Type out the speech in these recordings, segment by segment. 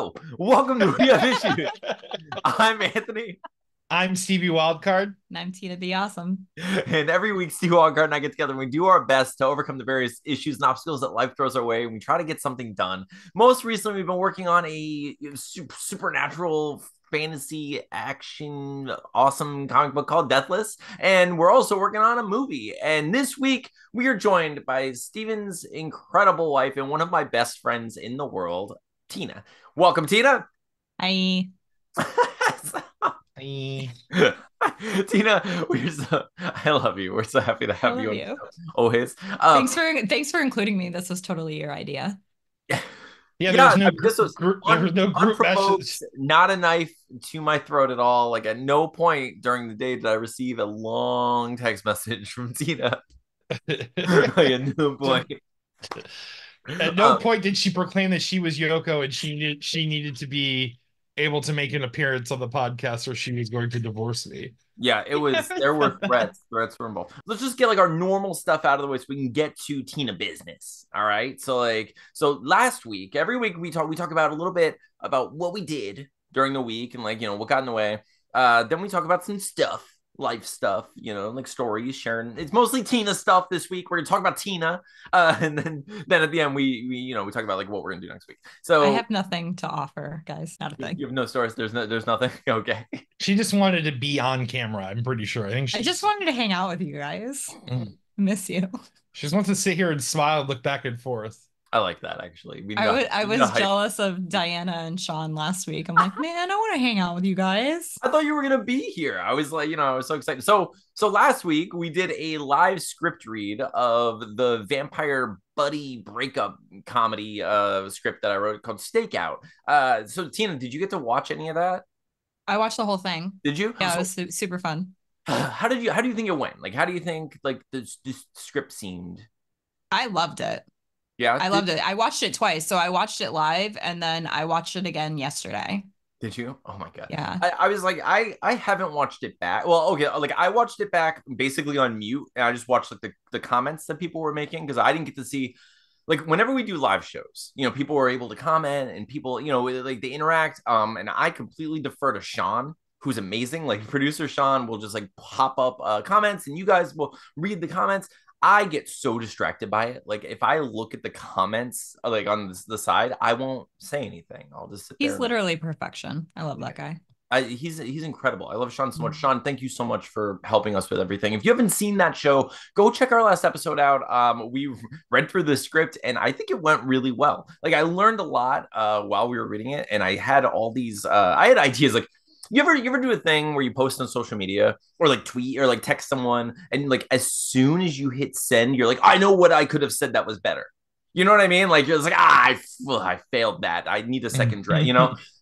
So, welcome to We Have Issues. I'm Anthony, I'm Stevie Wildcard. And I'm Tina Be Awesome. and every week, Steve Walker and I get together and we do our best to overcome the various issues and obstacles that life throws our way, and we try to get something done. Most recently, we've been working on a supernatural fantasy action awesome comic book called Deathless, and we're also working on a movie. And this week, we are joined by Steven's incredible wife and one of my best friends in the world, Tina. Welcome, Tina. Hi. Tina, I love you. We're so happy to have you on the show. Always. Thanks for including me. This was totally your idea. Yeah, there was no group message. Not a knife to my throat at all. Like, at no point during the day did I receive a long text message from Tina. Like, at no point. At no point did she proclaim that she was Yoko and she needed to be able to make an appearance on the podcast or she was going to divorce me. Yeah, it was. There were threats. Threats were involved. Let's just get like our normal stuff out of the way so we can get to Tina business. All right. So last week, every week we talk about a little bit about what we did during the week and what got in the way. Then we talk about some stuff, life stuff, like stories, sharing. It's mostly Tina stuff this week. We're gonna talk about Tina, and then at the end we talk about like what we're gonna do next week. So I have nothing to offer, guys. Not a thing. You have no stories. There's nothing. Okay. She just wanted to be on camera. I'm pretty sure. I just wanted to hang out with you guys. Miss you. She just wants to sit here and smile, look back and forth. I like that, actually. I was jealous of Diana and Sean last week. I'm like, man, I want to hang out with you guys. I thought you were gonna be here. I was like, I was so excited. So last week we did a live script read of the vampire buddy breakup comedy script that I wrote called Stakeout. So Tina, did you get to watch any of that? I watched the whole thing. Did you? Yeah, it was super fun. How do you think it went? Like, how do you think like this script seemed? I loved it. Yeah, I loved it. I watched it twice. So I watched it live and then I watched it again yesterday. Did you? Oh my God. Yeah. I was like, I haven't watched it back. Well, okay, like I watched it back basically on mute, and I just watched like the comments that people were making because I didn't get to see, like, whenever we do live shows, people were able to comment and people, like they interact. And I completely defer to Sean, who's amazing. Like, producer Sean will just like pop up comments and you guys will read the comments. I get so distracted by it. Like, if I look at the comments, like on the side, I won't say anything. I'll just sit there. He's literally perfection. I love that guy. He's incredible. I love Sean so much. Sean, thank you so much for helping us with everything. If you haven't seen that show, go check our last episode out. We read through the script and I think it went really well. Like, I learned a lot while we were reading it, and I had all these I had ideas. Like, you ever do a thing where you post on social media or like tweet or like text someone, and like as soon as you hit send, you're like, I know what I could have said that was better. You know what I mean? Like, you're just like, I failed that. I need a second draft.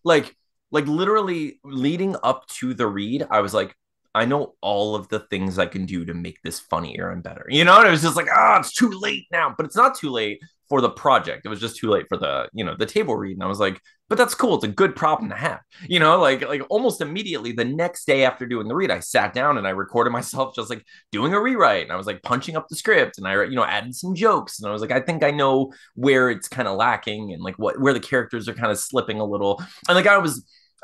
Like literally leading up to the read, I was like, I know all of the things I can do to make this funnier and better. And it was just like, it's too late now, but it's not too late for the project. It was just too late for the table read. And I was like, but that's cool. It's a good problem to have, like almost immediately the next day after doing the read, I sat down and I recorded myself just like doing a rewrite. And I was like punching up the script and I, added some jokes. And I was like, I think I know where it's kind of lacking and like where the characters are kind of slipping a little. And like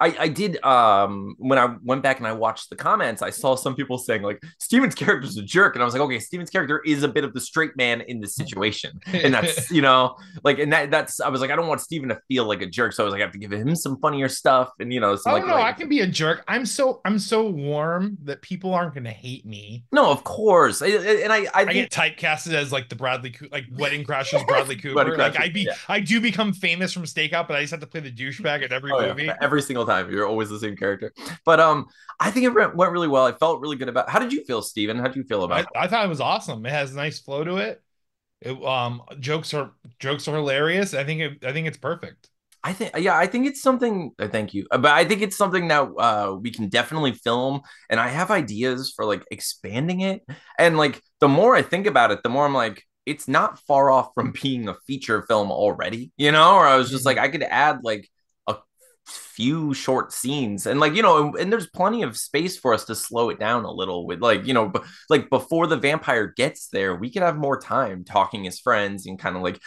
I did when I went back and I watched the comments, I saw some people saying like Steven's character's a jerk, and I was like, okay, Steven's character is a bit of the straight man in this situation, and that's like, and that's I was like, I don't want Steven to feel like a jerk, so I was like, I have to give him some funnier stuff, and I can be a jerk. I'm so warm that people aren't gonna hate me. No, of course, I get typecasted as like the like Wedding Crashers Bradley Cooper. Like I do become famous from Stakeout, but I just have to play the douchebag at every movie. Yeah, every single time you're always the same character, but I think it went really well. I felt really good about. How did you feel, Steven? How do you feel about it? I thought it was awesome. It has a nice flow to it. Jokes are hilarious. I think it's perfect. I think it's something. Thank you, but I think it's something that we can definitely film, and I have ideas for like expanding it. And like the more I think about it, the more I'm like, it's not far off from being a feature film already, or I was just like, I could add like few short scenes, and like, you know, and there's plenty of space for us to slow it down a little with, like, you know, like before the vampire gets there, we could have more time talking as friends and kind of like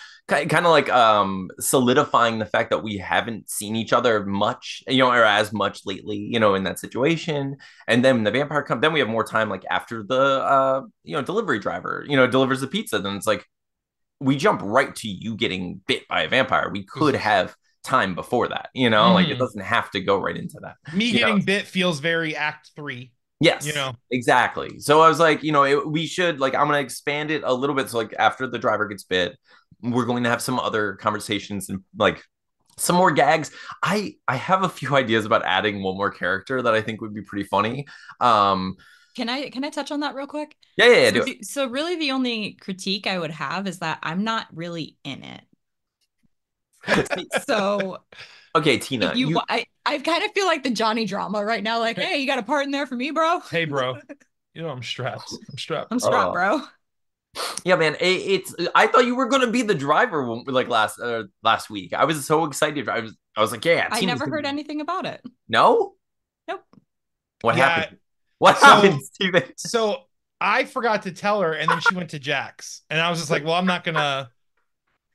solidifying the fact that we haven't seen each other much, you know, or as much lately, you know, in that situation. And then the vampire comes, then we have more time, like after the you know, delivery driver, you know, delivers the pizza, then it's like we jump right to you getting bit by a vampire. We could have time before that, you know, like it doesn't have to go right into that. Me you getting know? bit feels very Act 3. Yes, you know, exactly. So I was like, you know, we should, like, I'm going to expand it a little bit. So like after the driver gets bit, we're going to have some other conversations and like some more gags. I have a few ideas about adding one more character that I think would be pretty funny. Can I touch on that real quick? Yeah, So, do it. so really the only critique I would have is that I'm not really in it. So Okay, Tina, I kind of feel like the Johnny drama right now. Like, hey, you got a part in there for me, bro? Hey, bro. You know, I'm strapped. I'm strapped. I'm strapped, bro. Yeah, man. It's. I thought you were gonna be the driver like last week. I was so excited. I was like, yeah. I never heard anything about it. No. Nope. What happened? What happened, Steven? So I forgot to tell her, and then she went to Jack's, and I was just like, well, I'm not gonna.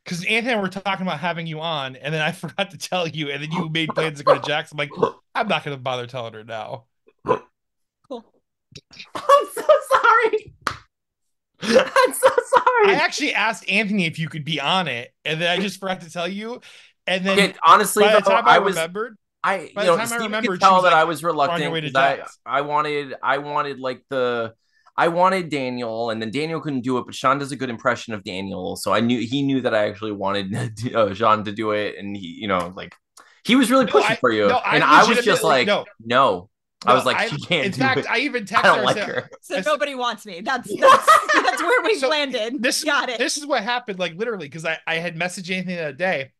Because Anthony and I were talking about having you on, and then I forgot to tell you, and then you made plans to go to Jack's. I'm like, I'm not gonna bother telling her now. Cool. I'm so sorry. I'm so sorry. I actually asked Anthony if you could be on it, and then I just forgot to tell you. And then honestly, by the time I remembered, by the time I remembered, tell that like, I was reluctant because I wanted like I wanted Daniel, and then Daniel couldn't do it, but Sean does a good impression of Daniel, so he knew that I actually wanted Sean to do it, and he, you know, like he was really pushing for you, and I was just like, no. I was like, she can't. In fact, I even texted her. I don't like her. So nobody wants me. That's where we landed. Got it. This is what happened, like literally, because I had messaged Anthony the other day,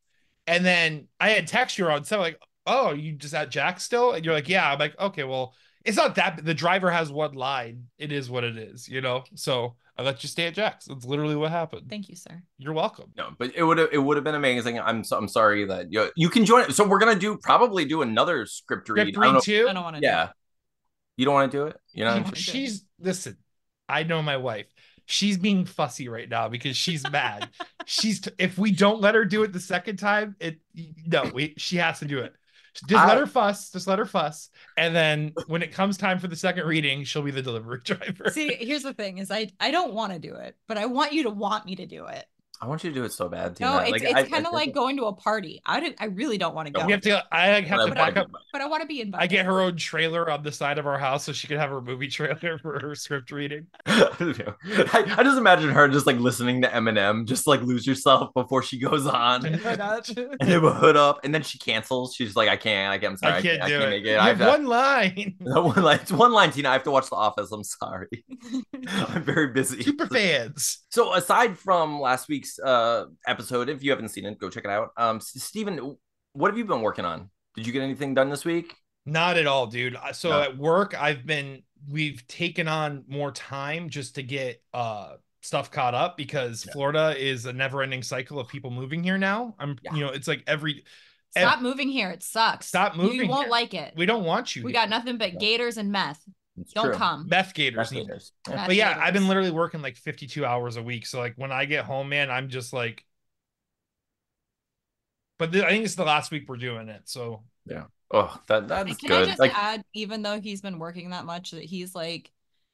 and then I had texted you on something like, "Oh, are you just at Jack still?" And you're like, "Yeah." I'm like, "Okay, well, it's not that. The driver has one line. It is what it is, you know." So I let you stay at Jack's. That's literally what happened. Thank you, sir. You're welcome. No, but it would have been amazing. I'm sorry that you can join it. So we're gonna probably do another script read. I don't want to. Yeah. You don't want to do it? You know, listen. I know my wife. She's being fussy right now because she's mad. If we don't let her do it the second time, she has to do it. Just let her fuss. Just let her fuss. And then when it comes time for the second reading, she'll be the delivery driver. See, here's the thing: is I don't want to do it, but I want you to want me to do it. I want you to do it so bad, Tina. No, it's kind of like going to a party. I really don't want to go. I have to back up, but I want to be invited. I get her own trailer on the side of our house so she can have her movie trailer for her script reading. I just imagine her just like listening to Eminem, just like lose yourself before she goes on, and then we'll hood up, and then she cancels. She's like, I can't. I'm sorry, I can't do it. Make it. You have one line. It's one line, Tina. I have to watch The Office. I'm sorry. I'm very busy. Super fans. So aside from last week's episode, if you haven't seen it, go check it out. Steven, what have you been working on? Did you get anything done this week? Not at all, dude. So at work, we've taken on more time just to get stuff caught up because Florida is a never-ending cycle of people moving here now. You know, it's like Stop moving here. It sucks. Stop moving. You won't like it. We don't want you. We got nothing but gators and meth. Don't come. Meth gators. But yeah, I've been literally working like 52 hours a week. So like when I get home, man, I'm just like, but I think it's the last week we're doing it. So yeah. Oh, that's good. Can I just add, even though he's been working that much, that he's like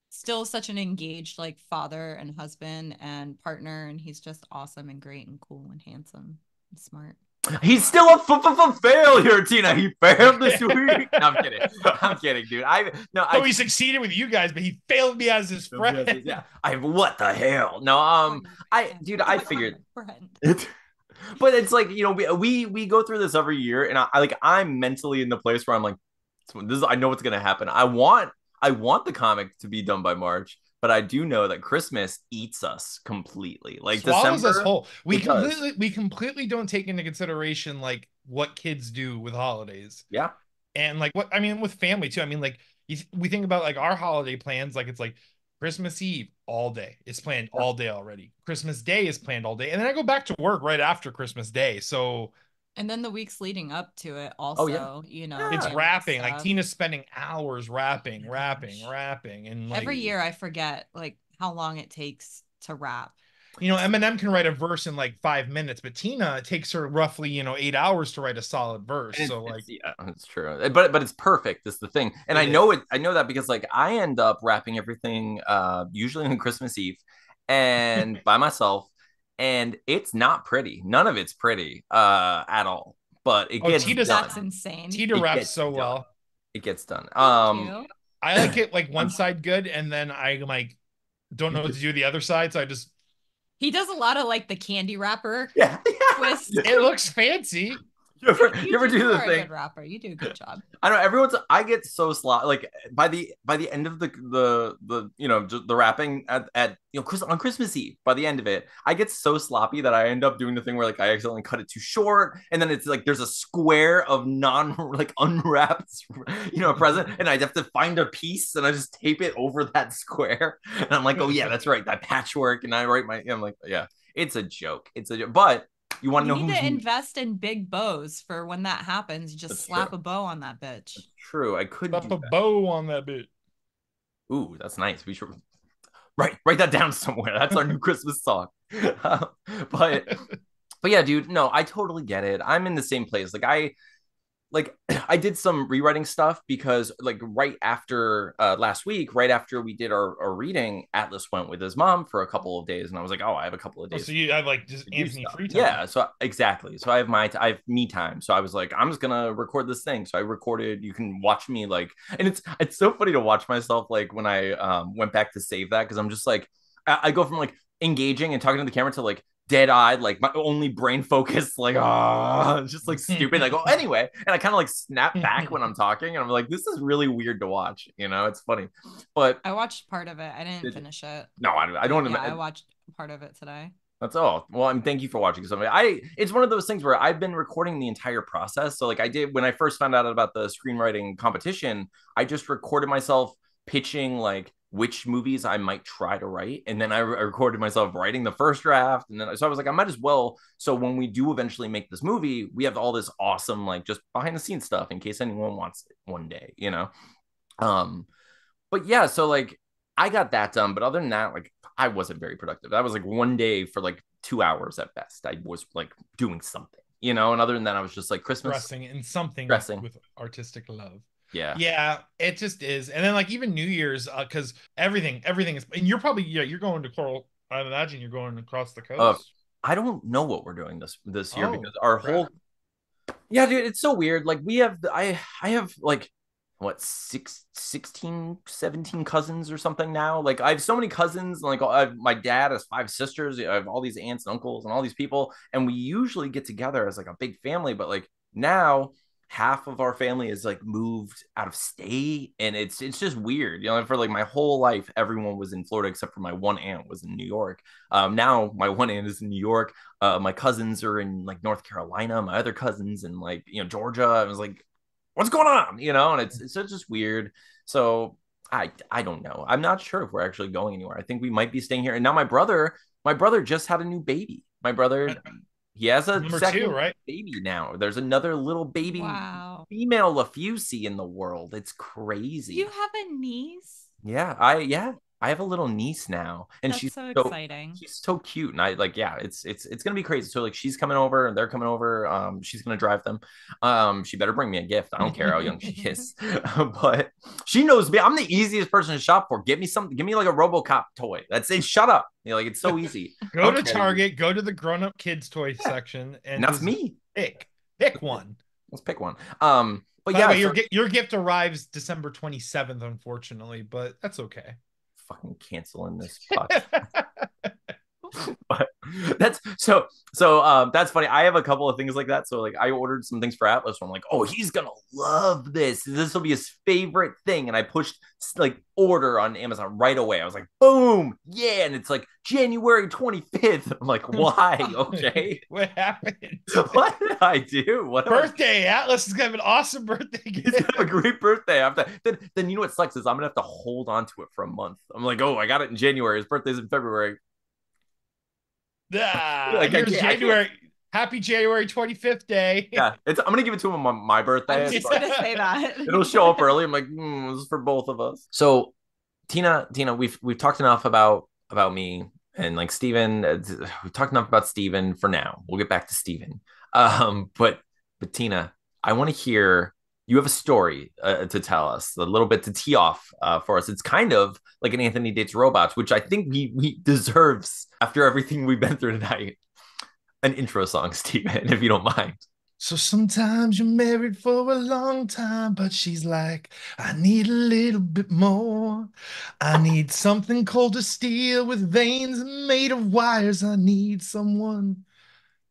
still such an engaged like father and husband and partner, and he's just awesome and great and cool and handsome and smart. He's still a failure, Tina. He failed this week. No, I'm kidding. I'm kidding, dude. He succeeded with you guys, but he failed me as his friend. Yeah. what the hell? No, I figured. But it's like, you know, we go through this every year, and I'm mentally in the place where I'm like, I know what's gonna happen. I want the comic to be done by March. But I do know that Christmas eats us completely. Like swallows us whole. We completely don't take into consideration like what kids do with holidays. Yeah. And like with family too. I mean, like we think about like our holiday plans, like it's like Christmas Eve all day. It's planned all day already. Christmas Day is planned all day. And then I go back to work right after Christmas Day. So And then the weeks leading up to it Oh yeah. also, It's Yeah. family wrapping. Like stuff. Tina's spending hours wrapping, Oh my wrapping, gosh. wrapping, and like Every year I forget like how long it takes to wrap. Eminem can write a verse in like 5 minutes, but Tina, it takes her roughly 8 hours to write a solid verse. And So like yeah, it's true. But it's perfect. Is the thing. And it I is. know it. I know that because like I end up wrapping everything usually on Christmas Eve and by myself, and it's not pretty. None of it's pretty at all. But it Oh, gets That's done. insane. Tita It raps gets so done. well. It gets done. Thank you. I like it like one side good, and then I like don't know what to do the other side, so I just He does a lot of like the candy wrapper yeah. twist. it looks fancy. You ever do You the are a thing? good rapper. You do a good job. I know everyone's. I get so slow. Like by the end of the the wrapping at on Christmas Eve. By the end of it, I get so sloppy that I end up doing the thing where like I accidentally cut it too short, and then it's like there's a square of non like unwrapped present, and I have to find a piece and I just tape it over that square, and I'm like, oh yeah, that's right, that patchwork, and I write I'm like, yeah, it's a joke. It's a joke. But you want to You know need who's to invest in big bows for when that happens. You just that's slap true. a bow on that bitch. That's true. I could Slap do a bow on that bit. Ooh, that's nice. We should write that down somewhere. That's our new Christmas song. but but yeah, dude, no, I totally get it. I'm in the same place. Like I did some rewriting stuff because like right after last week, right after we did our reading, Atlas went with his mom for a couple of days, and I was like, oh, I have a couple of Oh, days so you have like just to do Anthony stuff. free time. Yeah, so exactly. So I have I have me time. So I was like, I'm just gonna record this thing. So I recorded. You can watch me like, and it's so funny to watch myself like when I went back to save that because I'm just like I go from like engaging and talking to the camera to like dead-eyed, like my only brain focus, like just like stupid. I go anyway, and I kind of like snap back when I'm talking, and I'm like, this is really weird to watch. It's funny, but I watched part of it. I didn't it, finish it. no, I But don't. yeah, I watched part of it today. That's all. Well, I'm thank you for watching something. It's one of those things where I've been recording the entire process. So like I did when I first found out about the screenwriting competition, I just recorded myself pitching like which movies I might try to write, and then I recorded myself writing the first draft, and then so I was like, I might as well. So when we do eventually make this movie, we have all this awesome like just behind the scenes stuff in case anyone wants it one day. Um, but yeah, so like I got that done, but other than that, like I wasn't very productive. That was like one day for like 2 hours at best. I was like doing something. And other than that, I was just like Christmas Dressing in something dressing. with artistic love. Yeah. Yeah, it just is. And then like even New Year's, because everything is, and you're probably you're going to Coral. I imagine you're going across the coast. I don't know what we're doing this year because our crap. whole yeah, dude, it's so weird. Like we have I have like what 16, 17 cousins or something now. Like I have so many cousins. Like my dad has 5 sisters. I have all these aunts and uncles and all these people, and we usually get together as like a big family. But like now, half of our family is like moved out of state, and it's just weird. For like my whole life, everyone was in Florida except for my one aunt was in New York. Now my one aunt is in New York. My cousins are in like North Carolina. My other cousins in like Georgia. I was like, what's going on? And it's just weird. So I don't know. I'm not sure if we're actually going anywhere. I think we might be staying here. And now my brother just had a new baby. My brother, he has a Number second 2, right? baby now. There's another little baby Wow. female Lafusi in the world. It's crazy. You have a niece? Yeah, I have a little niece now, and That's she's so so exciting. she's so cute, and I like it's gonna be crazy. So like she's coming over, and they're coming over. She's gonna drive them. She better bring me a gift. I don't care how young she is, but she knows me. I'm the easiest person to shop for. Give me something. Give me like a RoboCop toy. That's it. Shut up. Like it's so easy. Go to Target. Go to the grown-up kids toy section, and that's me. Pick one. Let's pick one. But By yeah, the way, your gift arrives December 27th, unfortunately, but that's okay. Fucking canceling this podcast. But that's that's funny. I have a couple of things like that. So like I ordered some things for Atlas. So I'm like, oh, he's gonna love this. This will be his favorite thing. And I pushed like order on Amazon right away. I was like, boom, yeah. And it's like January 25th. I'm like, why? Okay. What happened? What did I do? What birthday? Atlas is gonna have an awesome birthday. He's gonna have a great birthday. After then you know what sucks is I'm gonna have to hold on to it for a month. I'm like, oh, I got it in January. His birthday's in February. Ah, Like, here's January. Happy January 25th day. Yeah, I'm gonna give it to him on my I birthday. was just gonna say that. It'll show up early. I'm like, this is for both of us. So Tina, we've talked enough about me and like Steven. We've talked enough about Steven for now. We'll get back to Steven. But Tina, I want to hear you have a story to tell us, a little bit to tee off for us. It's kind of like an Anthony Dates Robots, which I think we deserves after everything we've been through tonight. An intro song, Steven, if you don't mind. So sometimes you're married for a long time, but she's like, I need a little bit more. I need something cold as steel with veins made of wires. I need someone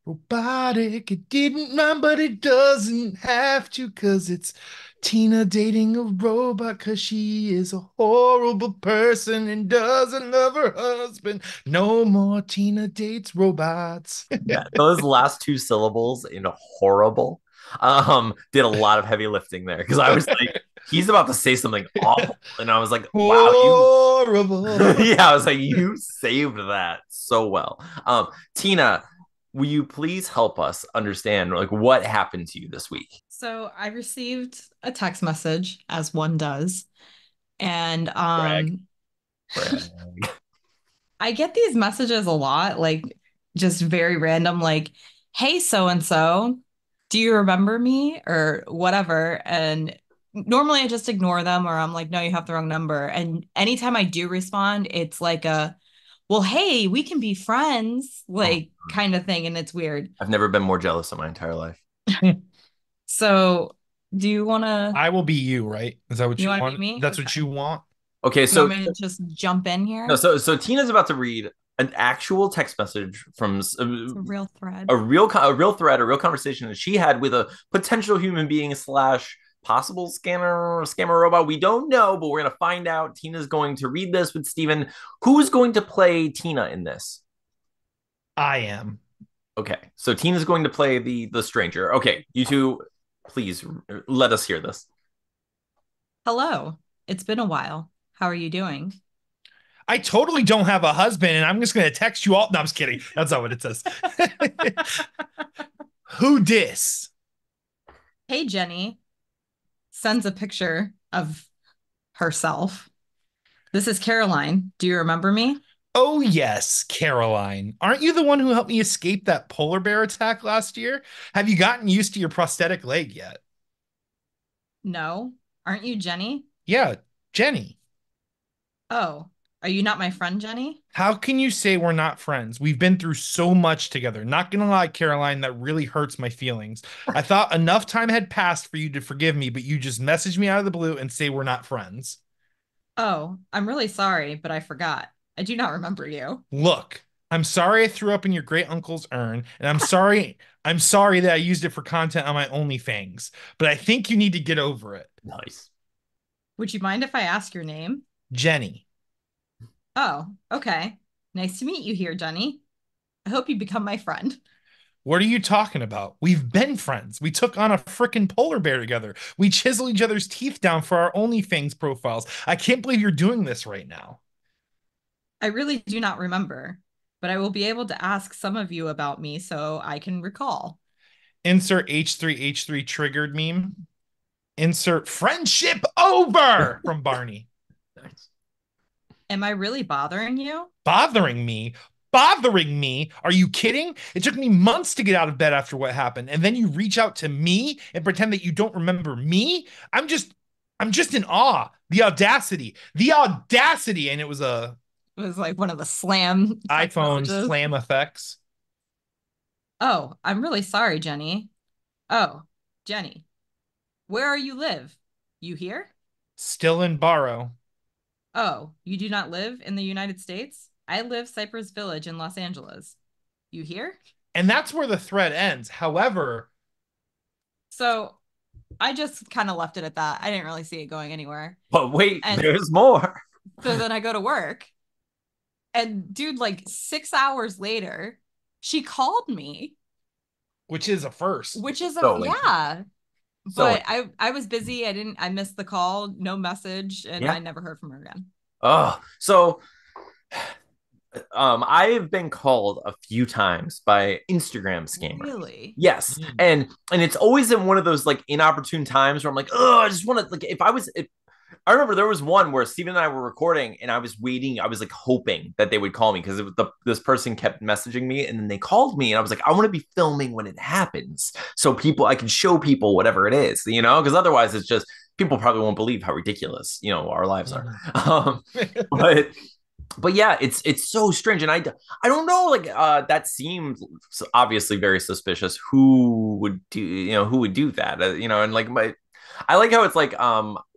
robotic. It didn't rhyme, but it doesn't have to, cause it's Tina dating a robot, cause she is a horrible person and doesn't love her husband. No more Tina dates robots. Yeah, those last two syllables in horrible did a lot of heavy lifting there because I was like, he's about to say something awful. And I was like, wow, you Horrible. yeah, I was like, you saved that so well. Tina, will you please help us understand like what happened to you this week? So I received a text message, as one does, and Brag. Brag. I get these messages a lot, like just very random, like, hey, so and so, do you remember me? Or whatever. And normally I just ignore them or I'm like, no, you have the wrong number. And anytime I do respond, it's like well, hey, we can be friends, Oh, like kind of thing. And it's weird. I've never been more jealous in my entire life. So do you want to, I will be you, right? Is that what you you want to be want? me? That's what Okay. you want? Okay, You want so me to just jump in no, here? so Tina's about to read an actual text message from It's a real thread. a real thread, a real conversation that she had with a potential human being slash possible scammer robot. We don't know, but we're gonna find out. Tina's going to read this with Steven. Who's going to play Tina in this? I am. Okay, so Tina's going to play the stranger. Okay, you two, please let us hear this. Hello. It's been a while. How are you doing? I totally don't have a husband, and I'm just gonna text you all. No, I'm just kidding. That's not what it says. Who dis? Hey, Jenny. Sends a picture of herself. This is Caroline. Do you remember me? Oh yes, Caroline. Aren't you the one who helped me escape that polar bear attack last year? Have you gotten used to your prosthetic leg yet? No. Aren't you Jenny? Yeah, Jenny. Oh, are you not my friend, Jenny? How can you say we're not friends? We've been through so much together. Not gonna lie, Caroline, that really hurts my feelings. I thought enough time had passed for you to forgive me, but you just message me out of the blue and say we're not friends. Oh, I'm really sorry, but I forgot. I do not remember you. Look, I'm sorry I threw up in your great uncle's urn, and I'm sorry that I used it for content on my OnlyFans, but I think you need to get over it. Nice. Would you mind if I ask your name? Jenny. Oh, okay. Nice to meet you here, Jenny. I hope you become my friend. What are you talking about? We've been friends. We took on a frickin' polar bear together. We chiseled each other's teeth down for our OnlyFans profiles. I can't believe you're doing this right now. I really do not remember, but I will be able to ask some of you about me so I can recall. Insert H3H3 triggered meme. Insert friendship over from Barney. Nice. Am I really bothering you? Bothering me? Bothering me? Are you kidding? It took me months to get out of bed after what happened, and then you reach out to me and pretend that you don't remember me? I'm just in awe. The audacity. The audacity. And it was a It was like one of the slam text iPhone messages. slam effects. Oh, I'm really sorry, Jenny. Oh, Jenny, where are you live? You here? Still in borrow. Oh, you do not live in the United States? I live Cypress Village in Los Angeles. You here? And that's where the thread ends. However, So I just kind of left it at that. I didn't really see it going anywhere. But wait, And there's more. so then I go to work, and dude, like 6 hours later, she called me, which is a first. which is So yeah. so But I was busy. I missed the call, no message, and yeah. I never heard from her again. Oh, so I have been called a few times by Instagram scammers. Really? Yes, and it's always in one of those like inopportune times where I'm like, oh, I just want to like if I remember there was one where Steven and I were recording and I was waiting. I was like hoping that they would call me because this person kept messaging me and then they called me and I was like, I want to be filming when it happens so I can show people whatever it is, because otherwise it's just people probably won't believe how ridiculous, our lives are. But yeah, it's so strange, and I don't know, like that seemed obviously very suspicious. Who would do that? And like I like how it's like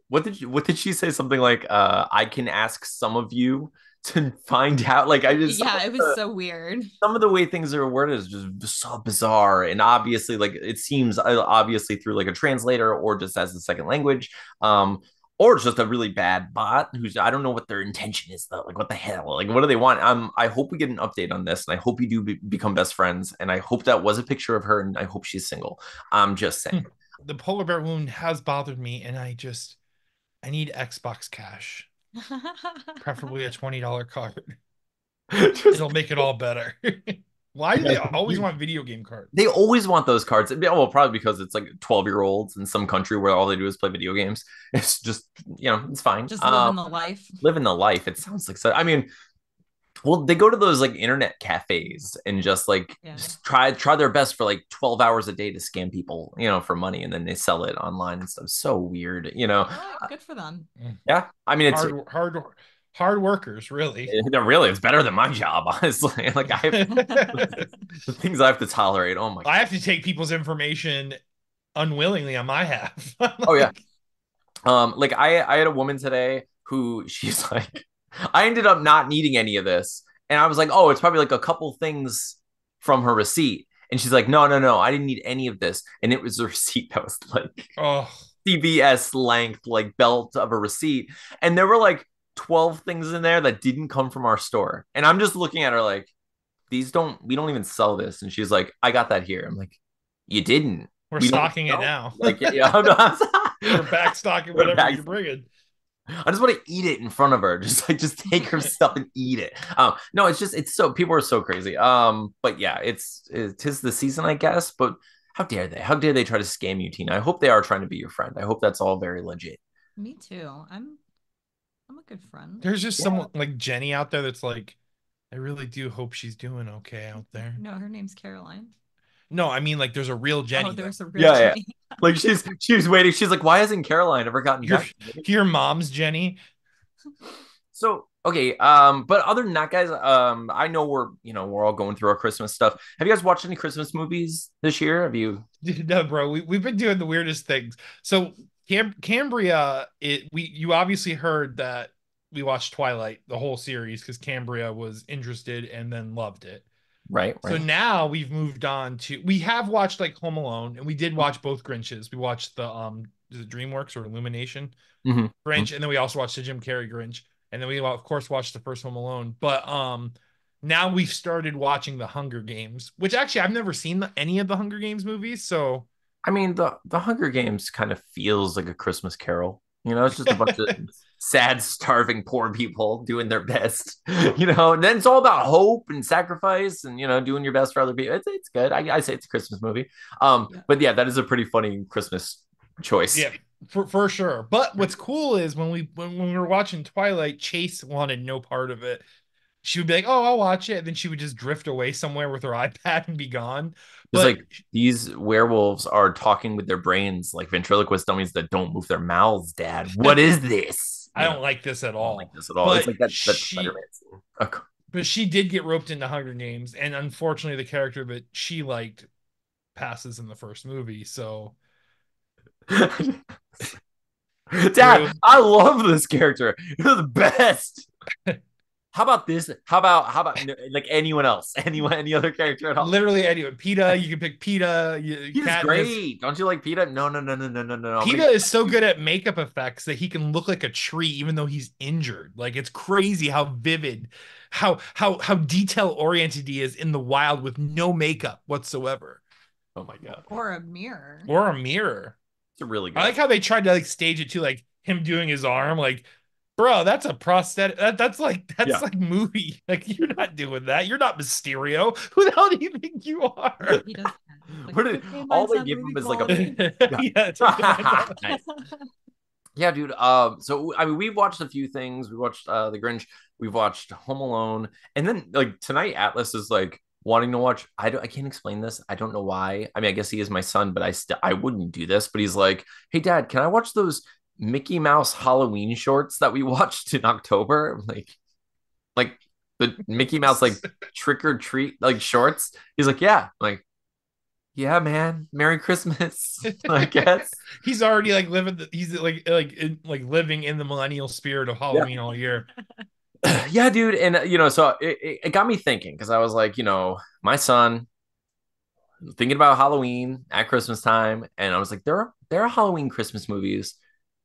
what did she say? Something like I can ask some of you to find out. Like I just Yeah, it was so weird. some of the way things are worded is just so bizarre, and obviously like it seems obviously through like a translator or just as a second language. Or it's just a really bad bot who's I don't know what their intention is though. Like what the hell? Like what do they want? I hope we get an update on this, and I hope you do become best friends. And I hope that was a picture of her, and I hope she's single. I'm just saying. The polar bear wound has bothered me, and I need Xbox cash, preferably a $20 card. It'll make it all better. Why do they always want video game cards? They always want those cards. Well, probably because it's like 12-year-olds in some country where all they do is play video games. It's just, it's fine. Just living the life. Living the life. It sounds like so. I mean, well, they go to those like internet cafes and just like try their best for like 12 hours a day to scam people, for money, and then they sell it online and stuff. So weird, Good for them. Yeah, I mean, it's hard workers, really. It's better than my job, honestly. Like the things I have to tolerate. Oh my! I have to take people's information unwillingly on my half. Oh yeah. Like I had a woman today who she's like, I ended up not needing any of this, and I was like, oh, it's probably like a couple things from her receipt, and she's like, no, I didn't need any of this, and it was a receipt that was like CVS length, like belt of a receipt, and there were like 12 things in there that didn't come from our store. And I'm just looking at her like, we don't even sell this. And she's like, I got that here. I'm like, you didn't. We're stocking it now. Like, yeah, we're back stocking whatever you're bringing. I just want to eat it in front of her. Just take her stuff and eat it. No, it's so people are so crazy. But yeah, tis the season, I guess. But how dare they? How dare they try to scam you, Tina? I hope they are trying to be your friend. I hope that's all very legit. Me too. I'm a good friend. There's just someone like Jenny out there that's like, I really do hope she's doing okay out there. No, her name's Caroline. No, I mean like there's a real Jenny. Oh, there's a real Jenny. Yeah. Like she's waiting. She's like, why hasn't Caroline ever gotten your mom's Jenny? So okay, but other than that, guys, I know we're all going through our Christmas stuff. Have you guys watched any Christmas movies this year? Have you? No, bro. We've been doing the weirdest things. So Cambria, you obviously heard that we watched Twilight, the whole series, because Cambria was interested and then loved it. Right. So now we've moved on to, we have watched like Home Alone, and we did watch both Grinches. We watched the is it DreamWorks or Illumination Grinch, and then we also watched the Jim Carrey Grinch, and then we of course watched the first Home Alone. But now we've started watching the Hunger Games, which actually I've never seen any of the Hunger Games movies, so. I mean, the Hunger Games kind of feels like a Christmas Carol. It's just a bunch of sad, starving, poor people doing their best. And then it's all about hope and sacrifice and doing your best for other people. It's good. I say it's a Christmas movie. But yeah, that is a pretty funny Christmas choice. Yeah, for sure. But what's cool is when we were watching Twilight, Chase wanted no part of it. She would be like, oh, I'll watch it. And then she would just drift away somewhere with her iPad and be gone. It's like these werewolves are talking with their brains like ventriloquist dummies that don't move their mouths, Dad. What is this? I don't like this at all. But it's like that Spider-Man scene. Okay. But she did get roped into Hunger Games. And unfortunately, the character that she liked passes in the first movie. So. Dad, I love this character. You're the best. How about this? How about like anyone else? Any other character at all? Literally anyone. PETA, you can pick PETA. He's great. Don't you like PETA? No. PETA is so good at makeup effects that he can look like a tree even though he's injured. Like it's crazy how vivid, how detail oriented he is in the wild with no makeup whatsoever. Oh my god. Or a mirror. It's a really good. I like how they tried to like stage it too, like him doing his arm, like Bro, that's a prosthetic. That's Yeah. like movie. Like you're not doing that. You're not Mysterio. Who the hell do you think you are? He does that. Like, What did, okay, all mine's they not give him movie is like a quality. yeah. Yeah, it's like Nice. Yeah, dude. So I mean, we've watched a few things. We watched The Grinch. We've watched Home Alone, and then like tonight, Atlas is like wanting to watch. I can't explain this. I don't know why. I mean, I guess he is my son, but I wouldn't do this. But he's like, "Hey, Dad, can I watch those Mickey Mouse Halloween shorts that we watched in October?" I'm like the Mickey Mouse like trick or treat like shorts. He's like, "Yeah." I'm like, yeah, man. Merry Christmas, I guess. He's already like living. He's like living in the millennial spirit of Yeah. Halloween all year. Yeah, dude. And, so it got me thinking because I was like, my son thinking about Halloween at Christmas time. And I was like, there are Halloween Christmas movies.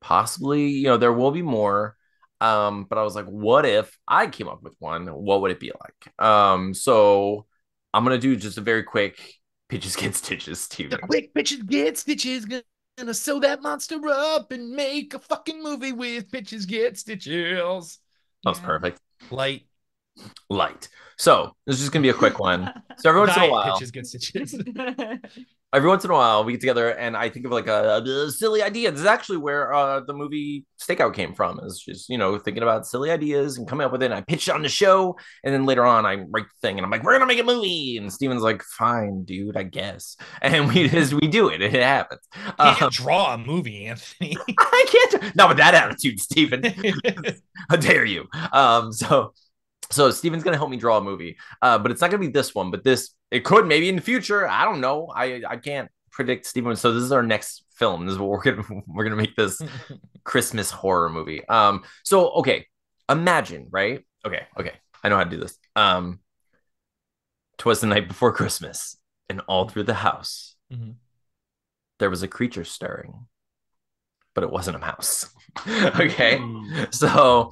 Possibly, there will be more. But I was like, what if I came up with one? What would it be like? So I'm going to do just a very quick pitches get stitches, The Steven. quick bitches get stitches gonna sew that monster up and make a fucking movie with bitches get stitches. That was Yeah. perfect. Light, Light. So this is just gonna be a quick one. So every once in a diet while, bitches get stitches. we get together and I think of like a silly idea. This is actually where the movie Stakeout came from. Is just thinking about silly ideas and coming up with it. And I pitch it on the show, and then later on I write the thing, and I'm like, we're gonna make a movie. And Steven's like, fine, dude, I guess. And we do it. It happens. Can't draw a movie, Anthony. I can't. Not with that attitude, Steven. How dare you? So Steven's gonna help me draw a movie, but it's not gonna be this one. But it could maybe in the future. I don't know. I can't predict Steven. So this is our next film. This is what we're gonna make this Christmas horror movie. So okay, imagine, right? Okay. I know how to do this. 'Twas the night before Christmas, and all through the house there was a creature stirring, but it wasn't a mouse. Okay, so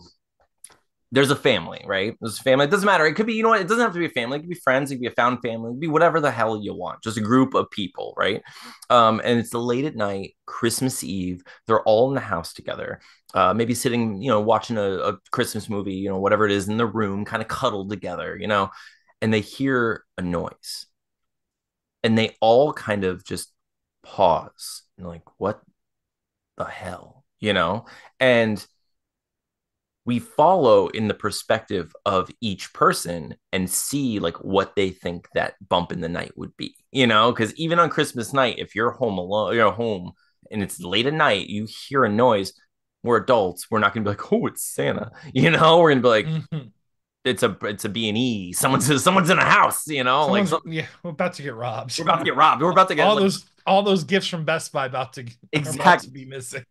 there's a family, right? There's a family. It doesn't matter. It could be, it doesn't have to be a family. It could be friends. It could be a found family. It could be whatever the hell you want. Just a group of people, right? And it's late at night, Christmas Eve. They're all in the house together, maybe sitting, watching a Christmas movie, whatever it is in the room, kind of cuddled together, and they hear a noise, and they all kind of just pause and like, what the hell, And we follow in the perspective of each person and see like what they think that bump in the night would be, because even on Christmas night, if you're home alone, you're home and it's late at night, you hear a noise. We're adults. We're not going to be like, oh, it's Santa, we're going to be like, it's a B&E. Someone's in a house, like yeah, we're about to get robbed. We're about to get robbed. We're about to get all those gifts from Best Buy about to be missing.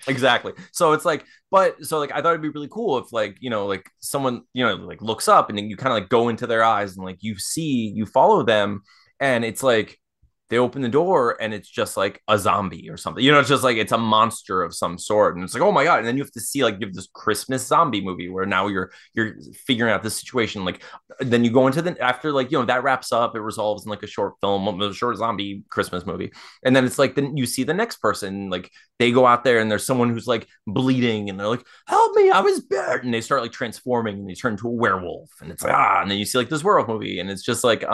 Exactly. So it's like, I thought it'd be really cool if like, like someone, like looks up and then you kind of like go into their eyes and like you follow them, and it's like they open the door and it's just like a zombie or something. It's just like it's a monster of some sort. And it's like, oh my God. And then you have to see like give this Christmas zombie movie where now you're figuring out this situation. Like then you go into after like, that wraps up, it resolves in like a short film, a short zombie Christmas movie. And then it's like then you see the next person, like they go out there and there's someone who's like bleeding and they're like, help me, I was bit. And they start like transforming and they turn into a werewolf. And it's like, and then you see like this werewolf movie and it's just like,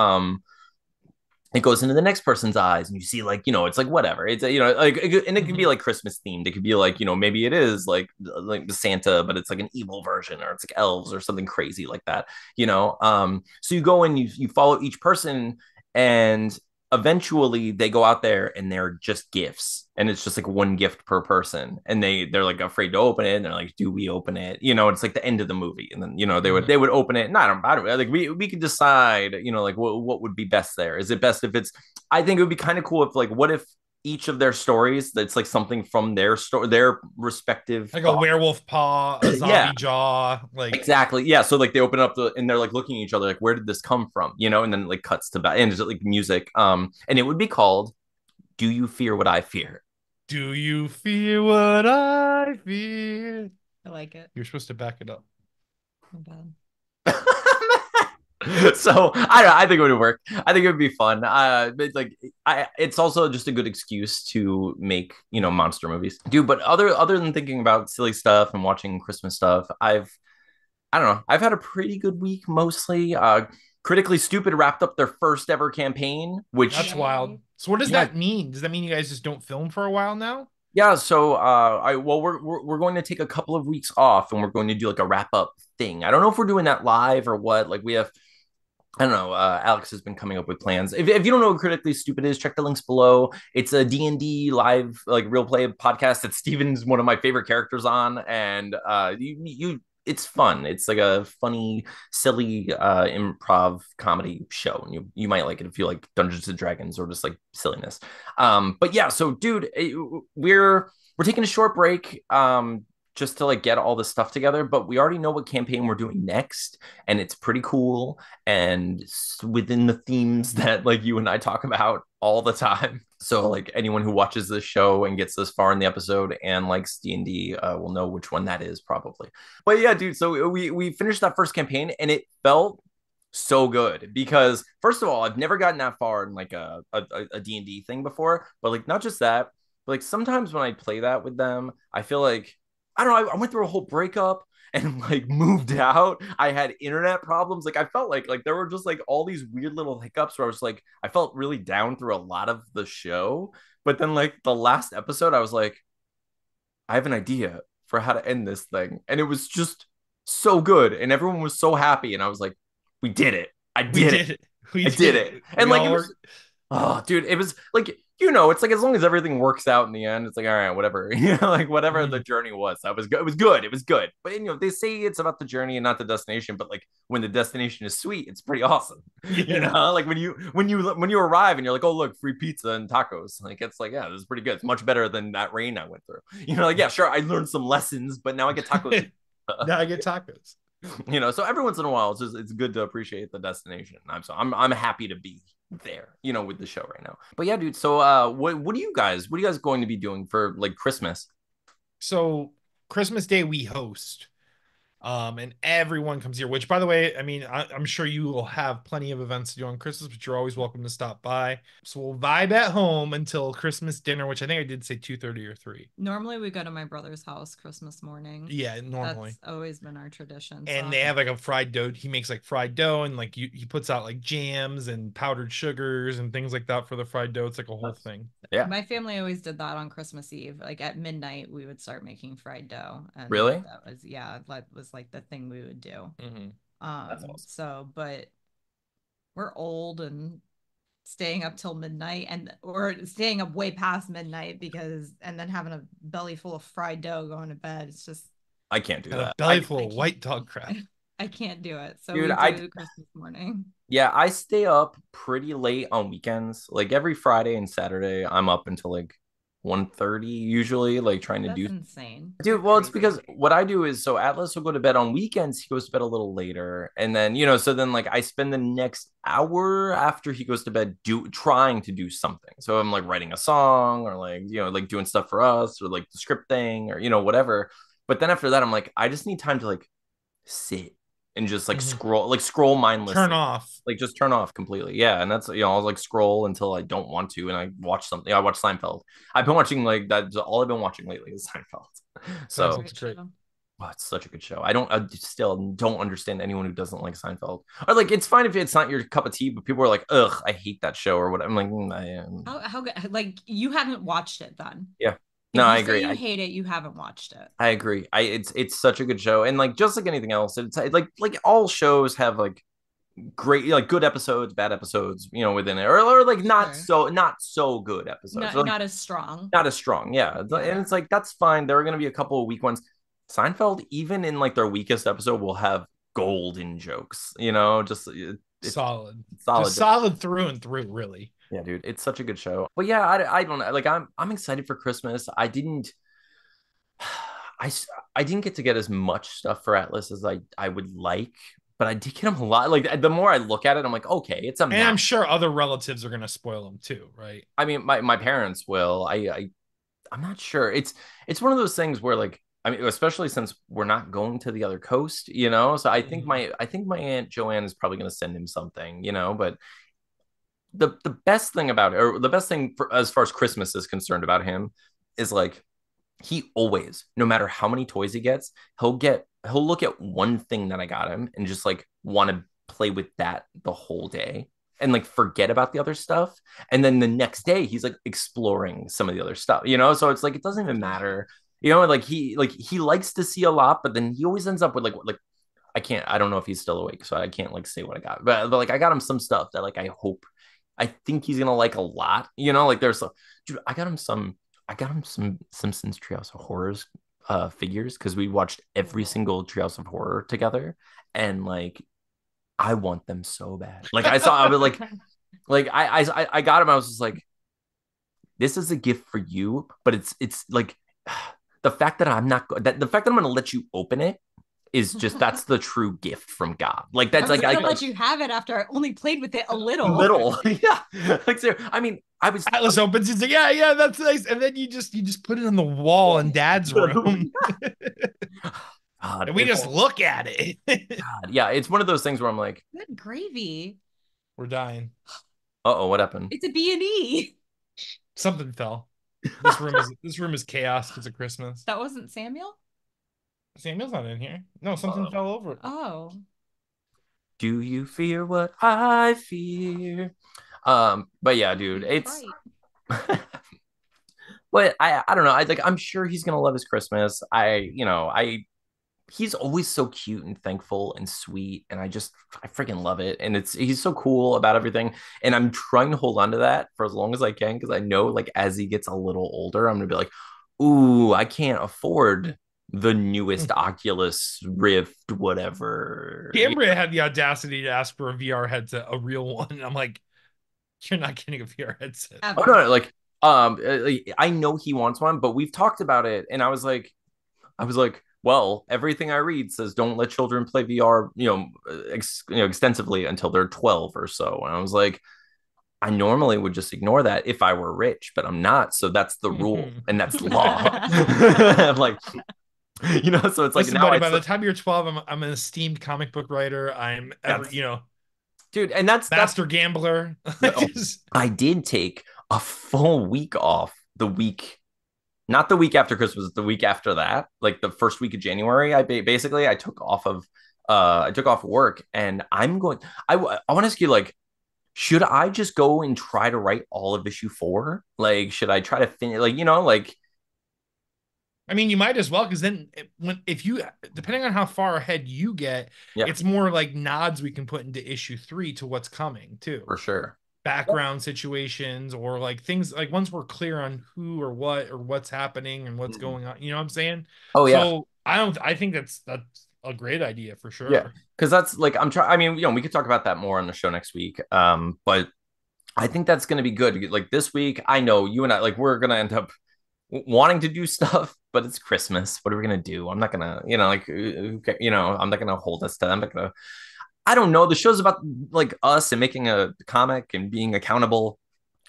it goes into the next person's eyes and you see like it's like whatever it's like and it could be like Christmas themed. It could be like maybe it is like the Santa but it's like an evil version, or it's like elves or something crazy like that. So you go and you follow each person, and eventually they go out there and they're just gifts, and it's just like one gift per person, and they're like afraid to open it, and they're like, do we open it? It's like the end of the movie, and then they would open it, and I don't like we could decide like what would be best there. Is it best if it's, I think it would be kind of cool if like, what if each of their stories that's like something from their story, their respective, like a werewolf paw, a zombie jaw, like exactly, yeah. So like they open up and they're like looking at each other like, where did this come from, and then like cuts to back and just like music, and it would be called Do You Fear What I Fear? Do you fear what I fear? I like it. You're supposed to back it up. Not bad. So I don't know, I think it would work. I think it would be fun. But like it's also just a good excuse to make, monster movies. Dude, but other than thinking about silly stuff and watching Christmas stuff, I don't know. I've had a pretty good week mostly. Critically Stupid wrapped up their first ever campaign, which That's wild. So what does yeah, that mean? Does that mean you guys just don't film for a while now? yeah. So we're going to take a couple of weeks off and we're going to do like a wrap up thing. I don't know if we're doing that live or what. Like we have I don't know. Alex has been coming up with plans. If you don't know what Critically Stupid is, check the links below. It's a D&D live, like real play podcast that Steven's one of my favorite characters on. And it's fun. It's like a funny, silly improv comedy show. And you might like it if you like Dungeons and Dragons or just like silliness. But yeah, so dude, we're taking a short break. Just to like get all this stuff together, but we already know what campaign we're doing next, and it's pretty cool and within the themes that like you and I talk about all the time. So like anyone who watches this show and gets this far in the episode and likes D&D will know which one that is probably. But yeah, dude, so we finished that first campaign and it felt so good because first of all, I've never gotten that far in like a D&D thing before, but like not just that, but like sometimes when I play that with them, I feel like I don't know. I went through a whole breakup and like moved out. I had internet problems. Like I felt like there were just like all these weird little hiccups where I was like I felt really down through a lot of the show. But then like the last episode, I was like, I have an idea for how to end this thing, and it was just so good, and everyone was so happy, and I was like, we did it. I We did did it. it. We I did did it. it. And We like all it worked. was oh, dude, it was like it's like as long as everything works out in the end, it's like all right, whatever, like whatever the journey was, that was good. It was good. It was good. But they say it's about the journey and not the destination. But like when the destination is sweet, it's pretty awesome. Yeah. Like when you arrive and you're like, oh look, free pizza and tacos. Like it's like yeah, this is pretty good. It's much better than that rain I went through. Like yeah, sure, I learned some lessons, but now I get tacos. Now I get tacos. So every once in a while it's good to appreciate the destination. I'm happy to be there, with the show right now. But yeah, dude, so what are you guys going to be doing for like Christmas? So Christmas Day we host. And everyone comes here, which by the way, I mean, I'm sure you will have plenty of events to do on Christmas, but you're always welcome to stop by. So we'll vibe at home until Christmas dinner, which I think I did say 2:30 or 3. Normally we go to my brother's house Christmas morning. Yeah, normally. That's always been our tradition. And they have like a fried dough. He makes like fried dough and like he puts out like jams and powdered sugars and things like that for the fried dough. It's like a whole thing. Yeah. My family always did that on Christmas Eve. Like at midnight, we would start making fried dough. And Really? that was like the thing we would do. Mm-hmm. That's awesome. So, but we're old and staying up till midnight or staying up way past midnight and then having a belly full of fried dough going to bed. It's just I can't do that. A belly full of white dog crap. I can't do it. So dude, we do Christmas morning. Yeah, I stay up pretty late on weekends. Like every Friday and Saturday, I'm up until like 1:30 usually, like trying to That's do insane. dude. Well, it's because what I do is so Atlas will go to bed on weekends. He goes to bed a little later, and then so then like I spend the next hour after he goes to bed trying to do something. So I'm like writing a song or like like doing stuff for us or like the script thing or whatever. But then after that, I'm like I just need time to like sit and just like scroll mindlessly. Turn off. Like just turn off completely. Yeah. And that's I'll like scroll until I don't want to and I watch something. I watch Seinfeld. I've been watching like that's all I've been watching lately is Seinfeld. So That's great. oh, it's such a good show. I still don't understand anyone who doesn't like Seinfeld. Or like it's fine if it's not your cup of tea, but people are like, ugh, I hate that show or what. I'm like, I am. How good? Like you haven't watched it then? Yeah. No, I agree. You hate it. You haven't watched it. I agree. It's such a good show, and like just like anything else, it's like all shows have like great like good episodes, bad episodes, within it, or like not so good episodes, not as strong, not as strong. Yeah, and it's like that's fine. There are going to be a couple of weak ones. Seinfeld, even in like their weakest episode, will have golden jokes. Just solid, just solid through and through, really. Yeah, dude, it's such a good show. But yeah, I don't know. Like I'm excited for Christmas. I didn't get to get as much stuff for Atlas as I would like, but I did get him a lot. Like the more I look at it, I'm like, okay, it's a and I'm sure other relatives are gonna spoil them too, right? I mean, my parents will. I'm not sure. It's one of those things where like I mean, especially since we're not going to the other coast, you know. So Mhm. I think my Aunt Joanne is probably going to send him something, you know. But the best thing about it, or the best thing for, as far as Christmas is concerned about him, is like he always, no matter how many toys he gets, he'll look at one thing that I got him and just like want to play with that the whole day and like forget about the other stuff. And then the next day he's like exploring some of the other stuff, you know? So it's like it doesn't even matter. You know, like he likes to see a lot, but then he always ends up with like I don't know if he's still awake, so I can't like say what I got. But like I got him some stuff that like I think he's gonna like a lot. You know, like there's dude, I got him some Simpsons Treehouse of Horrors figures because we watched every single Treehouse of Horror together, and like I want them so bad. Like I was like I got him. I was just like, this is a gift for you, but it's like the fact that the fact that I'm gonna let you open it is just that's the true gift from God. Like I that's was like gonna I let you have it after I only played with it a little. little, yeah. Like so, I mean, I was Atlas opens. He's like, yeah, yeah, that's nice. And then you just put it on the wall in Dad's room, God, and we just look at it. God, yeah, it's one of those things where I'm like, Good gravy. We're dying. uh-oh, what happened? It's a B&E. Something fell. This room is chaos because of Christmas. That wasn't Samuel? Samuel's not in here. No, something Uh-oh. fell over. Oh. Do you fear what I fear? But yeah, dude, it's Right. but I don't know. I'm sure he's gonna love his Christmas. I he's always so cute and thankful and sweet, and I freaking love it. And he's so cool about everything. And I'm trying to hold on to that for as long as I can because I know like as he gets a little older, I'm gonna be like, ooh, I can't afford the newest Oculus Rift, whatever. Cambria had the audacity to ask for a VR headset, a real one. And I'm like, you're not getting a VR headset. Oh no, Ever. no, like I know he wants one, but we've talked about it, and I was like, well, everything I read says don't let children play VR, extensively until they're 12 or so. And I was like, I normally would just ignore that if I were rich, but I'm not. So that's the rule and that's law. I'm like, so it's like Listen, now buddy, it's by the time you're 12, I'm an esteemed comic book writer. I'm ever, dude, and that's master gambler. oh, I did take a full week off the week not the week after Christmas, the week after that, like the first week of January. Basically I took off work, and I want to ask you like, should I just go and try to write all of issue 4? Like, should I try to finish like like I mean, you might as well, because then if you, depending on how far ahead you get, yeah, it's more like nods we can put into issue 3 to what's coming too. for sure. Background situations, or like things like once we're clear on who or what's happening and what's going on. You know what I'm saying? Oh yeah. So I think that's a great idea for Yeah. sure. Because that's like I'm trying. I mean, we could talk about that more on the show next week. But I think that's going to be good. Like this week, I know you and I like we're gonna end up wanting to do stuff, but it's Christmas. What are we gonna do? I'm not gonna, I'm not gonna hold us to. I'm not gonna. I don't know. The show's about like us and making a comic and being accountable.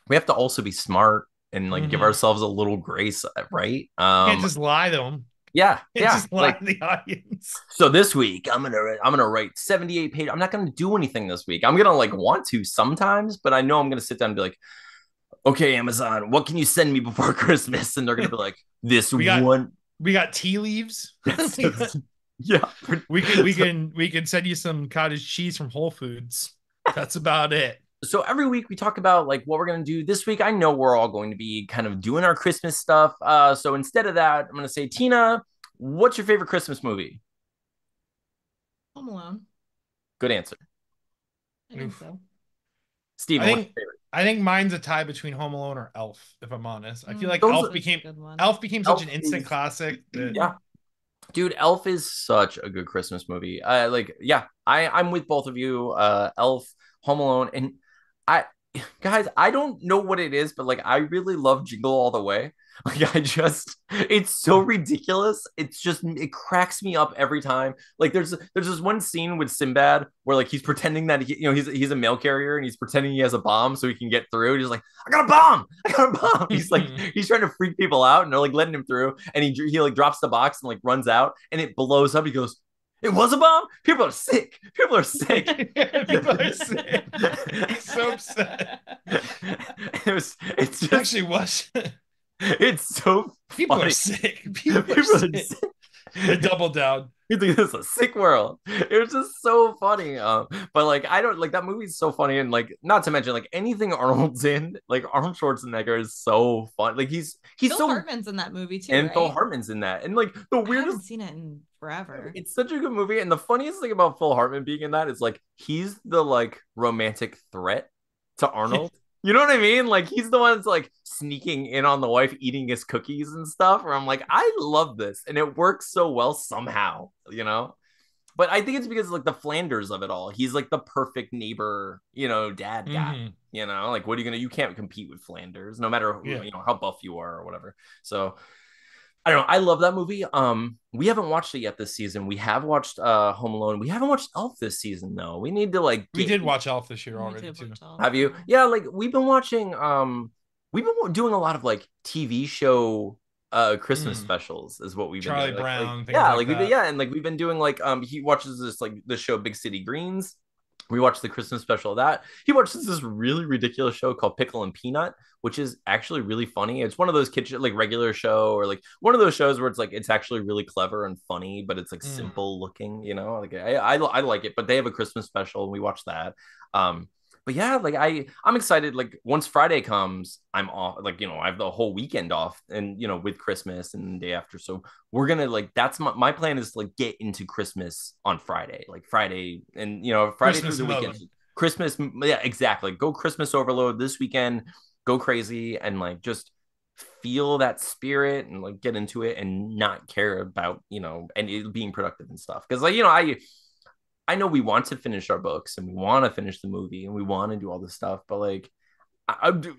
We have to also be smart and like give Mhm. ourselves a little grace, right? You can't just lie to them. Yeah, You can't yeah. just lie Like to the audience. so this week I'm gonna write 78 pages. I'm not gonna do anything this week. I'm gonna like want to sometimes, but I know I'm gonna sit down and be like, okay, Amazon, what can you send me before Christmas? And they're gonna be like, this We got one. we got tea leaves. Yeah. We can send you some cottage cheese from Whole Foods. That's about it. So every week we talk about like what we're gonna do this week. I know we're all going to be kind of doing our Christmas stuff. So instead of that, I'm gonna say, Tina, what's your favorite Christmas movie? Home Alone. Good answer. I think Oof. so. I Steven, what's think your favorite? I think mine's a tie between Home Alone or Elf, if I'm honest. I feel like Those Elf are- became Good one. such an Elf instant is classic that yeah. Dude, Elf is such a good Christmas movie. I'm with both of you. Elf, Home Alone, and I guys, I don't know what it is, but like I really love Jingle All the Way. Like it's so ridiculous. It's just it cracks me up every time. Like there's this one scene with Sinbad where like he's pretending that he's a mail carrier and he's pretending he has a bomb so he can get through. And he's like, I got a bomb, I got a bomb. He's like he's trying to freak people out and they're like letting him through. And he like drops the box and like runs out and it blows up. He goes, it was a bomb. People are sick. People are sick. People are sick. He's so upset. It's just, actually was. It's so people funny. Are sick. People are sick. They double down. You think this is a sick world? It was just so funny. But like I don't like that movie's so funny, and like not to mention like anything Arnold's in, like Arnold Schwarzenegger is so fun. Like he's Phil so Hartman's in that movie too, and right? Phil Hartman's in that, and like the I weirdest. haven't seen it in forever. It's such a good movie, and the funniest thing about Phil Hartman being in that is like he's the like romantic threat to Arnold. You know what I mean? Like he's the one that's like sneaking in on the wife, eating his cookies and stuff. Where I'm like, I love this, and it works so well somehow, you know. But I think it's because like the Flanders of it all. He's like the perfect neighbor, you know, dad guy. Mm-hmm. You know, like what are you gonna? You can't compete with Flanders, no matter who, you know how buff you are or whatever. So I don't know. I love that movie. We haven't watched it yet this season. We have watched Home Alone. We haven't watched Elf this season though. We need to like we did watch Elf this year already too. Have you? Yeah, like we've been watching we've been doing a lot of like TV show Christmas specials is what we've been Charlie doing. Brown, like yeah, like and like we've been doing like he watches this like the show Big City Greens. We watched the Christmas special of that. He watches this really ridiculous show called Pickle and Peanut, which is actually really funny. It's one of those kitchen like regular show or like one of those shows where it's like it's actually really clever and funny, but it's like simple looking, you know. Like I like it, but they have a Christmas special and we watched that. But yeah, like I'm excited. Like once Friday comes, I'm off. Like, you know, I have the whole weekend off and, you know, with Christmas and the day after. So we're going to like, that's my plan is to like get into Christmas on Friday, like Friday and, you know, Friday Christmas through the weekend. Christmas. Yeah, exactly. Go Christmas overload this weekend, go crazy and like just feel that spirit and like get into it and not care about, you know, and it being productive and stuff. Cause like, you know, I know we want to finish our books and we want to finish the movie and we want to do all this stuff, but like,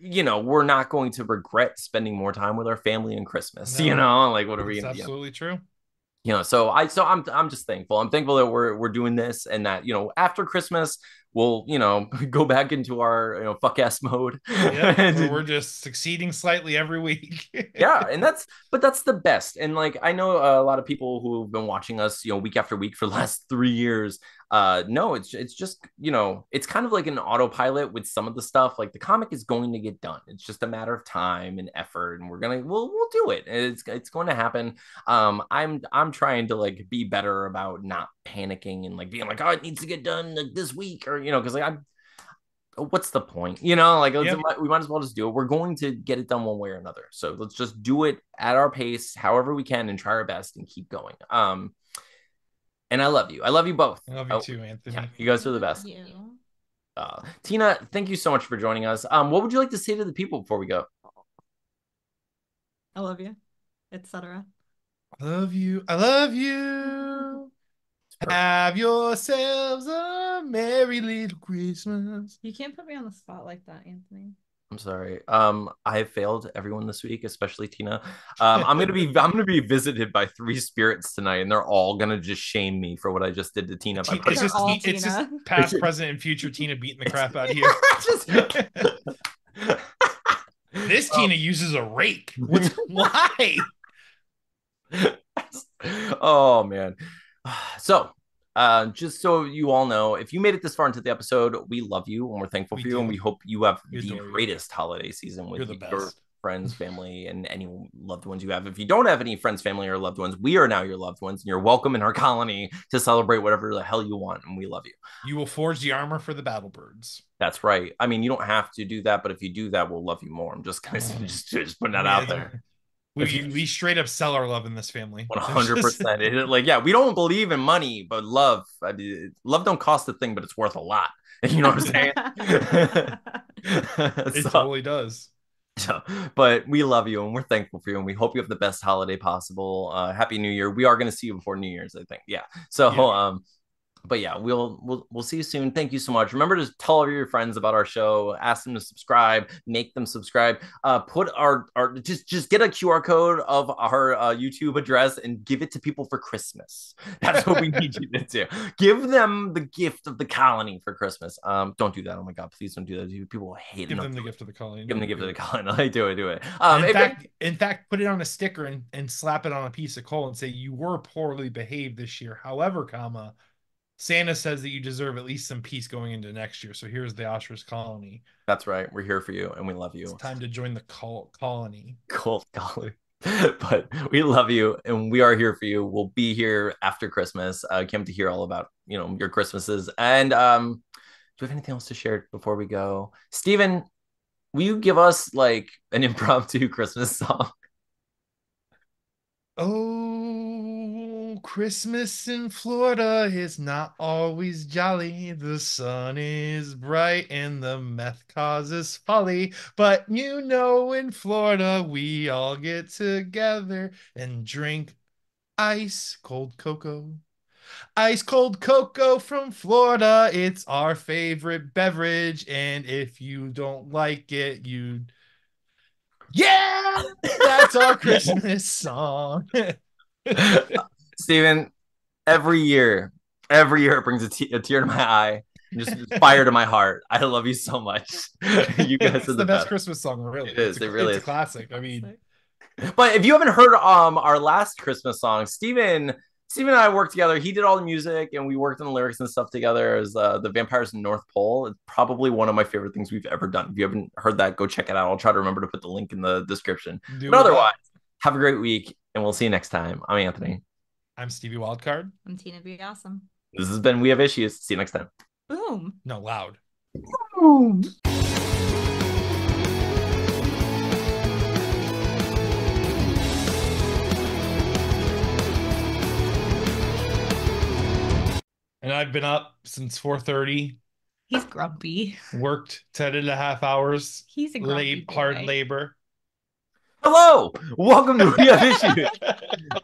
you know, we're not going to regret spending more time with our family and Christmas. No, you know, like what are we? Absolutely true. You know, so I'm just thankful. I'm thankful that we're doing this and that, you know, after Christmas we'll, you know, go back into our, you know, fuck ass mode. Yeah, we're just succeeding slightly every week. Yeah, and that's the best. And like I know a lot of people who've been watching us, you know, week after week for the last 3 years. No, it's just, you know, it's kind of like an autopilot with some of the stuff. Like the comic is going to get done. It's just a matter of time and effort, and we'll do it. It's going to happen. I'm trying to like be better about not panicking and like being like, oh, it needs to get done like this week, or you know, because like what's the point, you know, like we might as well just do it. We're going to get it done one way or another, so let's just do it at our pace however we can and try our best and keep going. And I love you both. I love you too, Anthony. Yeah, you guys are the best. Tina, thank you so much for joining us. What would you like to say to the people before we go? I love you, etc. I love you. Have yourselves a merry little Christmas. You can't put me on the spot like that, Anthony. I'm sorry. I have failed everyone this week, especially Tina. I'm gonna be visited by 3 spirits tonight, and they're all gonna just shame me for what I just did to Tina. It's just past, present, and future Tina beating the crap out of you. This Tina uses a rake. Why? Oh man. So just so you all know, if you made it this far into the episode, we love you and we're thankful for you, and we hope you have the greatest holiday season with your friends, family, and any loved ones you have. If you don't have any friends, family, or loved ones, we are now your loved ones, and you're welcome in our colony to celebrate whatever the hell you want, and we love you. You will forge the armor for the battle birds. That's right. I mean, you don't have to do that, but if you do that, we'll love you more. I'm just gonna just putting that out there. We straight up sell our love in this family. 100%. Like, yeah, we don't believe in money, but love. I mean, love don't cost a thing, but it's worth a lot. You know what I'm saying? It totally does. So, but we love you and we're thankful for you, and we hope you have the best holiday possible. Happy New Year. We are going to see you before New Year's, I think. Yeah. So, But yeah, we'll see you soon. Thank you so much. Remember to tell all your friends about our show. Ask them to subscribe. Make them subscribe. Put our just get a QR code of our YouTube address and give it to people for Christmas. That's what we need you to do. Give them the gift of the colony for Christmas. Don't do that. Oh my God, please don't do that. People will hate it. Give them the gift of the colony. Give them the gift of the colony. I do it. In fact, put it on a sticker and slap it on a piece of coal and say you were poorly behaved this year. However, comma, Santa says that you deserve at least some peace going into next year. So here's the ostrich colony. That's right. We're here for you and we love you. It's time to join the colony. Cool colony. But we love you and we are here for you. We'll be here after Christmas. Can't wait to hear all about, your Christmases. And do you have anything else to share before we go? Steven, will you give us like an impromptu Christmas song? Oh, Christmas in Florida is not always jolly. The sun is bright and the meth causes folly. But in Florida, we all get together and drink ice cold cocoa. Ice cold cocoa from Florida. It's our favorite beverage. And if you don't like it, yeah, that's our Christmas song. Steven, every year it brings a tear to my eye and just fire to my heart. I love you so much. You guys are the best best Christmas song, really. It is. It really is a classic. I mean, but if you haven't heard our last Christmas song, Steven and I worked together. He did all the music and we worked on the lyrics and stuff together as the Vampires in North Pole. It's probably one of my favorite things we've ever done. If you haven't heard that, go check it out. I'll try to remember to put the link in the description. But otherwise, have a great week and we'll see you next time. I'm Anthony. I'm Stevie Wildcard. I'm Tina Be Awesome. This has been We Have Issues. See you next time. Boom. No, loud. Boom. And I've been up since 4:30. He's grumpy. Worked 10.5 hours. He's a grumpy hard labor. Hello. Welcome to We Have Issues.